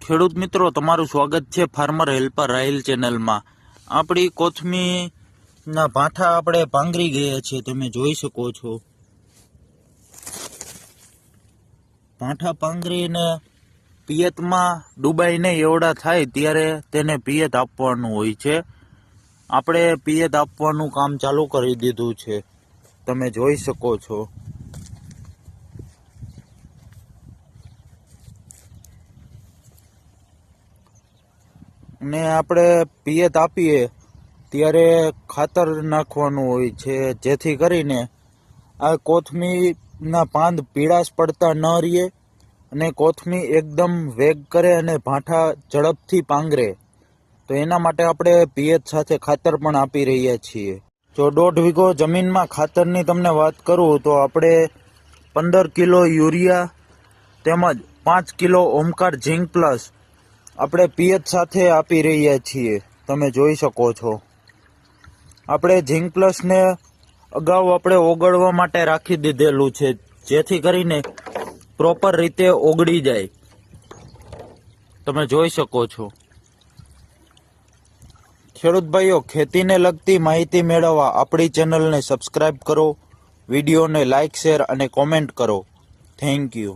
ખેડૂત મિત્રો તમારું સ્વાગત છે ફાર્મર હેલ્પર રાહિલ ચેનલમાં। આપણી કોથમીના ભાઠા આપણે પાંગરી ગયા છે, તમે જોઈ શકો છો। ભાઠા પાંગરીને પિયતમાં ડૂબાઈ નહીં એવડા થાય ત્યારે તેને પિયત આપવાનું હોય છે। આપણે પિયત આપવાનું કામ ચાલુ કરી દીધું છે, તમે જોઈ શકો છો। ને આપણે પિયત આપીએ ત્યારે ખાતર નાખવાનું હોય છે, જેથી કરીને આ કોથમીના પાંદ પીળાશ પડતા ન રહે અને કોથમી એકદમ વેગ કરે અને ભાઠા ઝડપથી પાંગરે। તો એના માટે આપણે પિયત સાથે ખાતર પણ આપી રહ્યા છીએ। જો 1.5 વીઘો જમીનમાં ખાતરની તમને વાત કરું તો આપણે 15 કિલો યુરિયા તેમજ 5 કિલો ઓમકાર ઝીંક પ્લસ આપણે પિયત સાથે આપી રહ્યા છીએ, તમે જોઈ શકો છો। આપણે ઝીંક પ્લસને અગાઉ આપણે ઓગળવા માટે રાખી દીધેલું છે, જેથી કરીને પ્રોપર રીતે ઓગળી જાય, તમે જોઈ શકો છો। ખેડૂત ભાઈઓ, ખેતીને લગતી માહિતી મેળવવા આપણી ચેનલને સબસ્ક્રાઈબ કરો, વિડીયોને લાઇક, શેર અને કોમેન્ટ કરો। Thank you.